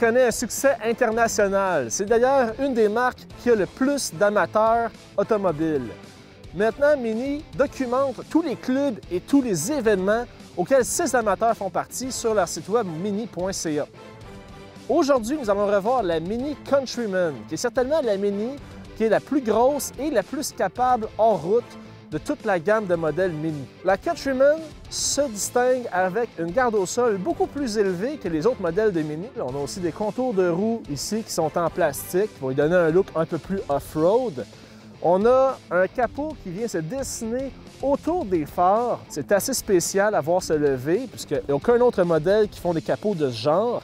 connaît un succès international. C'est d'ailleurs une des marques qui a le plus d'amateurs automobiles. Maintenant, Mini documente tous les clubs et tous les événements auxquels ces amateurs font partie sur leur site web mini.ca. Aujourd'hui, nous allons revoir la Mini Countryman, qui est certainement la Mini qui est la plus grosse et la plus capable hors route de toute la gamme de modèles Mini. La Countryman se distingue avec une garde au sol beaucoup plus élevée que les autres modèles de Mini. On a aussi des contours de roues ici qui sont en plastique, qui vont lui donner un look un peu plus off-road. On a un capot qui vient se dessiner autour des phares. C'est assez spécial à voir se lever, puisqu'il n'y a aucun autre modèle qui font des capots de ce genre.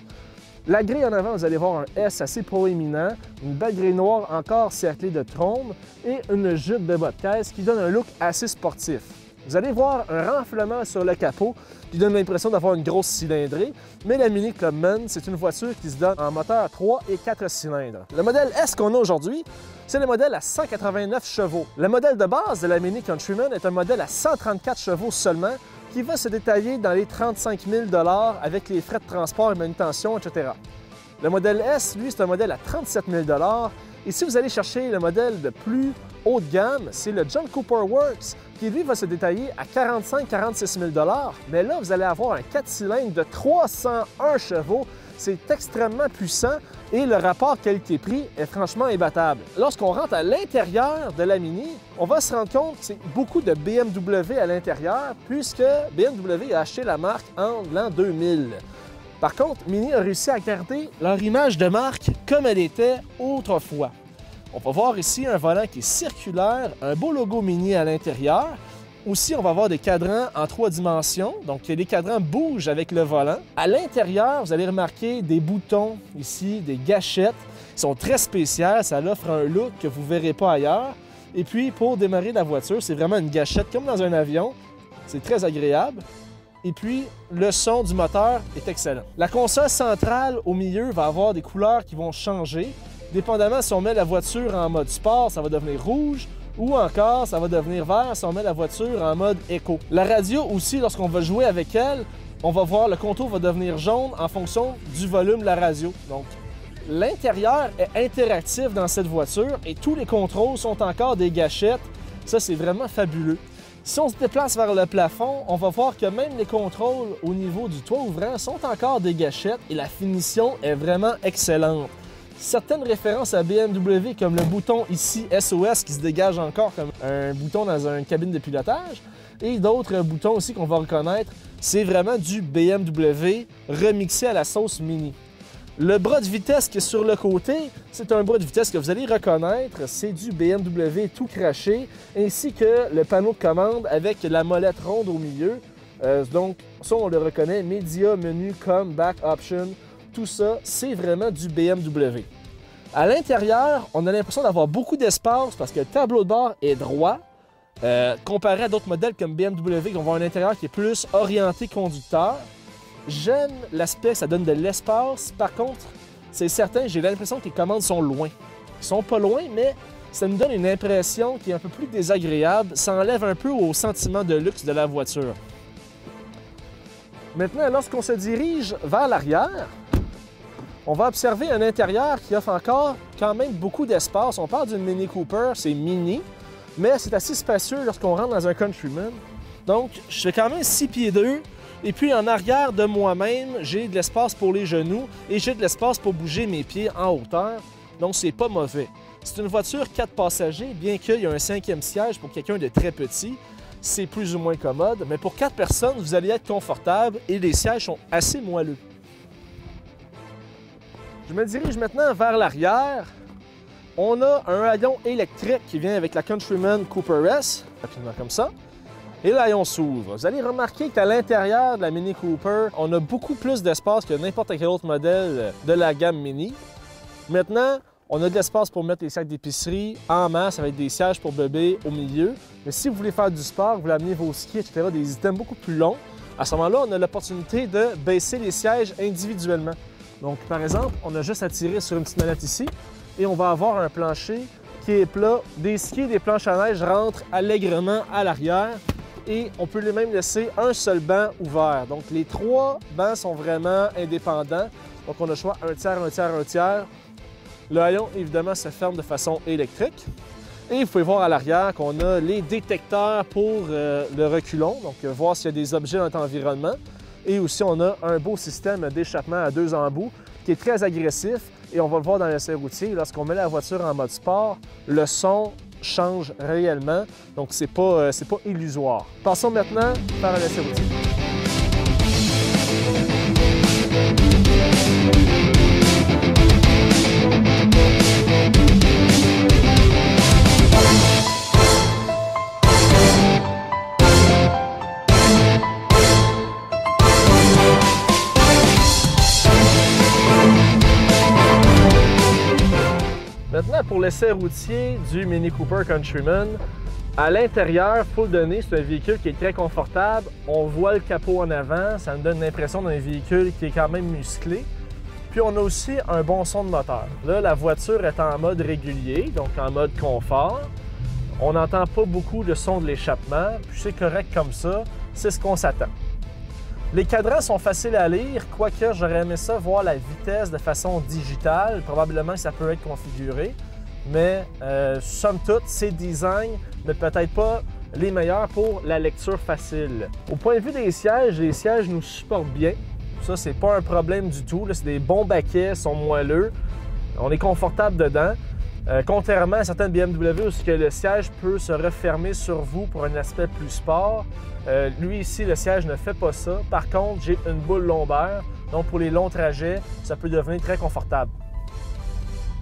La grille en avant, vous allez voir un S assez proéminent, une belle grille noire encore cerclée de trombe et une jupe de bas de caisse qui donne un look assez sportif. Vous allez voir un renflement sur le capot qui donne l'impression d'avoir une grosse cylindrée, mais la Mini Clubman, c'est une voiture qui se donne en moteur 3 et 4 cylindres. Le modèle S qu'on a aujourd'hui, c'est le modèle à 189 chevaux. Le modèle de base de la Mini Countryman est un modèle à 134 chevaux seulement, qui va se détailler dans les 35 000 $ avec les frais de transport et manutention, etc. Le modèle S, lui, c'est un modèle à 37 000 $. Et si vous allez chercher le modèle de plus haut de gamme, c'est le John Cooper Works, qui lui va se détailler à 45-46 000 $. Mais là, vous allez avoir un 4 cylindres de 301 chevaux. C'est extrêmement puissant et le rapport qualité-prix est franchement imbattable. Lorsqu'on rentre à l'intérieur de la Mini, on va se rendre compte que c'est beaucoup de BMW à l'intérieur, puisque BMW a acheté la marque en l'an 2000. Par contre, Mini a réussi à garder leur image de marque comme elle était autrefois. On va voir ici un volant qui est circulaire, un beau logo Mini à l'intérieur. Aussi, on va avoir des cadrans en 3 dimensions, donc les cadrans bougent avec le volant. À l'intérieur, vous allez remarquer des boutons ici, des gâchettes qui sont très spéciales, ça offre un look que vous ne verrez pas ailleurs. Et puis, pour démarrer la voiture, c'est vraiment une gâchette comme dans un avion, c'est très agréable. Et puis, le son du moteur est excellent. La console centrale au milieu va avoir des couleurs qui vont changer. Dépendamment si on met la voiture en mode sport, ça va devenir rouge, ou encore, ça va devenir vert si on met la voiture en mode éco. La radio aussi, lorsqu'on va jouer avec elle, on va voir le contour va devenir jaune en fonction du volume de la radio. Donc, l'intérieur est interactif dans cette voiture et tous les contrôles sont encore des gâchettes. Ça, c'est vraiment fabuleux. Si on se déplace vers le plafond, on va voir que même les contrôles au niveau du toit ouvrant sont encore des gâchettes et la finition est vraiment excellente. Certaines références à BMW, comme le bouton ici SOS qui se dégage encore comme un bouton dans une cabine de pilotage, et d'autres boutons aussi qu'on va reconnaître, c'est vraiment du BMW remixé à la sauce Mini. Le bras de vitesse qui est sur le côté, c'est un bras de vitesse que vous allez reconnaître, c'est du BMW tout craché, ainsi que le panneau de commande avec la molette ronde au milieu. Donc ça, on le reconnaît, Média, menu, com, back, option. Tout ça, c'est vraiment du BMW. À l'intérieur, on a l'impression d'avoir beaucoup d'espace parce que le tableau de bord est droit. Comparé à d'autres modèles comme BMW qui vont avoir un intérieur qui est plus orienté conducteur. J'aime l'aspect, ça donne de l'espace. Par contre, c'est certain, j'ai l'impression que les commandes sont loin. Ils sont pas loin, mais ça me donne une impression qui est un peu plus désagréable. Ça enlève un peu au sentiment de luxe de la voiture. Maintenant, lorsqu'on se dirige vers l'arrière, on va observer un intérieur qui offre encore quand même beaucoup d'espace. On parle d'une Mini Cooper, c'est mini, mais c'est assez spacieux lorsqu'on rentre dans un Countryman. Donc, je fais quand même 6 pieds 2. Et puis, en arrière de moi-même, j'ai de l'espace pour les genoux et j'ai de l'espace pour bouger mes pieds en hauteur. Donc, c'est pas mauvais. C'est une voiture 4 passagers, bien qu'il y ait un 5e siège pour quelqu'un de très petit. C'est plus ou moins commode, mais pour 4 personnes, vous allez être confortable et les sièges sont assez moelleux. Je me dirige maintenant vers l'arrière. On a un haillon électrique qui vient avec la Countryman Cooper S, rapidement comme ça. Et l'haillon s'ouvre. Vous allez remarquer qu'à l'intérieur de la Mini Cooper, on a beaucoup plus d'espace que n'importe quel autre modèle de la gamme Mini. Maintenant, on a de l'espace pour mettre les sacs d'épicerie en masse avec des sièges pour bébé au milieu. Mais si vous voulez faire du sport, vous voulez amener vos skis, etc., des items beaucoup plus longs, à ce moment-là, on a l'opportunité de baisser les sièges individuellement. Donc, par exemple, on a juste à tirer sur une petite manette ici et on va avoir un plancher qui est plat. Des skis et des planches à neige rentrent allègrement à l'arrière et on peut même laisser un seul banc ouvert. Donc, les 3 bancs sont vraiment indépendants. Donc on a le choix un tiers, un tiers, un tiers. Le haillon, évidemment, se ferme de façon électrique. Et vous pouvez voir à l'arrière qu'on a les détecteurs pour le reculon, donc voir s'il y a des objets dans notre environnement. Et aussi, on a un beau système d'échappement à 2 embouts qui est très agressif. Et on va le voir dans l'essai routier, lorsqu'on met la voiture en mode sport, le son change réellement, donc c'est pas illusoire. Passons maintenant par un essai routier. Maintenant, pour l'essai routier du Mini Cooper Countryman, à l'intérieur, il faut le donner, c'est un véhicule qui est très confortable. On voit le capot en avant, ça nous donne l'impression d'un véhicule qui est quand même musclé. Puis on a aussi un bon son de moteur. Là, la voiture est en mode régulier, donc en mode confort. On n'entend pas beaucoup de son de l'échappement, puis c'est correct comme ça, c'est ce qu'on s'attend. Les cadrans sont faciles à lire, quoique j'aurais aimé ça voir la vitesse de façon digitale. Probablement que ça peut être configuré, mais somme toute, c'est design, mais peut-être pas les meilleurs pour la lecture facile. Au point de vue des sièges, les sièges nous supportent bien. Ça, c'est pas un problème du tout. C'est des bons baquets, sont moelleux. On est confortable dedans. Contrairement à certaines BMW où le siège peut se refermer sur vous pour un aspect plus sport, lui ici, le siège ne fait pas ça. Par contre, j'ai une boule lombaire, donc pour les longs trajets, ça peut devenir très confortable.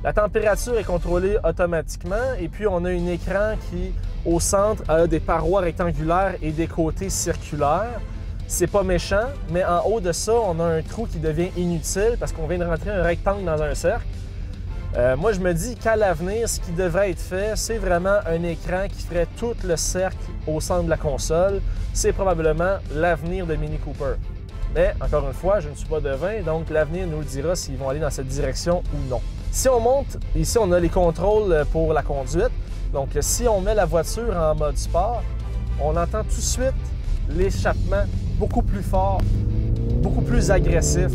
La température est contrôlée automatiquement et puis on a un écran qui, au centre, a des parois rectangulaires et des côtés circulaires. C'est pas méchant, mais en haut de ça, on a un trou qui devient inutile parce qu'on vient de rentrer un rectangle dans un cercle. Moi, je me dis qu'à l'avenir, ce qui devrait être fait, c'est vraiment un écran qui ferait tout le cercle au centre de la console. C'est probablement l'avenir de Mini Cooper. Mais, encore une fois, je ne suis pas devin, donc l'avenir nous le dira s'ils vont aller dans cette direction ou non. Si on monte, ici, on a les contrôles pour la conduite. Donc, si on met la voiture en mode sport, on entend tout de suite l'échappement beaucoup plus fort, beaucoup plus agressif.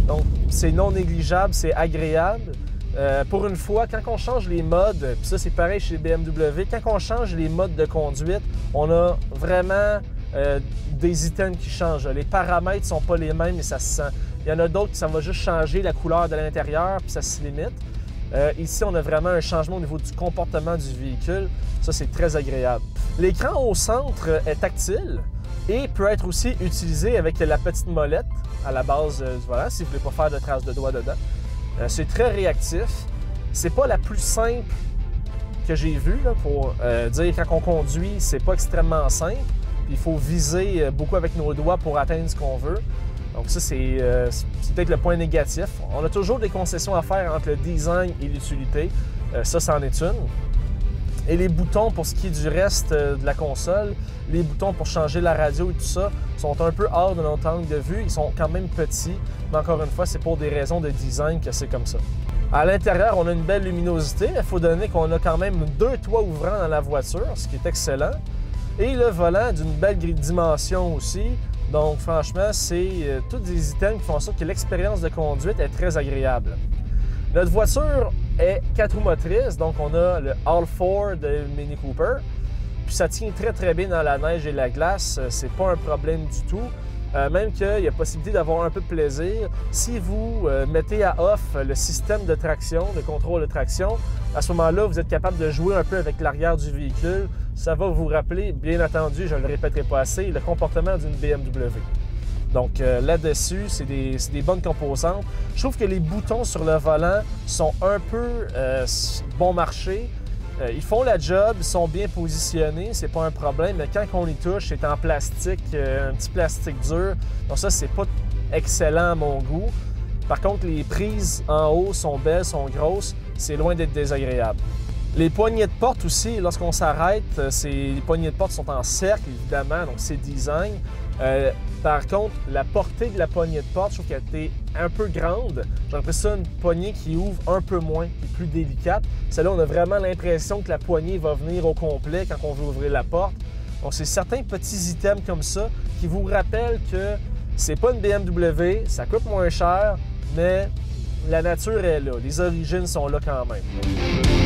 Donc, c'est non négligeable, c'est agréable. Pour une fois, quand on change les modes, puis ça c'est pareil chez BMW, quand on change les modes de conduite, on a vraiment des items qui changent. Les paramètres ne sont pas les mêmes et ça se sent. Il y en a d'autres qui ça va juste changer la couleur de l'intérieur puis ça se limite. Ici, on a vraiment un changement au niveau du comportement du véhicule. Ça, c'est très agréable. L'écran au centre est tactile et peut être aussi utilisé avec la petite molette à la base du volant si vous ne voulez pas faire de traces de doigts dedans. C'est très réactif. C'est pas la plus simple que j'ai vue pour dire quand on conduit, c'est pas extrêmement simple. Il faut viser beaucoup avec nos doigts pour atteindre ce qu'on veut. Donc ça, c'est peut-être le point négatif. On a toujours des concessions à faire entre le design et l'utilité. Ça, c'en est une. Et les boutons, pour ce qui est du reste de la console, les boutons pour changer la radio et tout ça, sont un peu hors de notre angle de vue. Ils sont quand même petits, mais encore une fois, c'est pour des raisons de design que c'est comme ça. À l'intérieur, on a une belle luminosité. Il faut donner qu'on a quand même 2 toits ouvrants dans la voiture, ce qui est excellent. Et le volant d'une belle dimension aussi. Donc franchement, c'est tous des items qui font en sorte que l'expérience de conduite est très agréable. Notre voiture est 4 roues motrices, donc on a le All-4 de Mini Cooper. Puis ça tient très très bien dans la neige et la glace, c'est pas un problème du tout. Même qu'il y a possibilité d'avoir un peu de plaisir. Si vous mettez à off le système de traction, de contrôle de traction, à ce moment-là, vous êtes capable de jouer un peu avec l'arrière du véhicule. Ça va vous rappeler, bien entendu, je ne le répéterai pas assez, le comportement d'une BMW. Donc là-dessus, c'est des bonnes composantes. Je trouve que les boutons sur le volant sont un peu bon marché. Ils font la job, ils sont bien positionnés, c'est pas un problème, mais quand on les touche, c'est en plastique, un petit plastique dur. Donc ça, c'est pas excellent à mon goût. Par contre, les prises en haut sont belles, sont grosses, c'est loin d'être désagréable. Les poignées de porte aussi, lorsqu'on s'arrête, les poignées de porte sont en cercle, évidemment, donc c'est design. Par contre, la portée de la poignée de porte, je trouve qu'elle était un peu grande. J'ai l'impression une poignée qui ouvre un peu moins, qui est plus délicate. Celle-là, on a vraiment l'impression que la poignée va venir au complet quand on veut ouvrir la porte. Donc, c'est certains petits items comme ça qui vous rappellent que c'est pas une BMW, ça coûte moins cher, mais la nature est là. Les origines sont là quand même.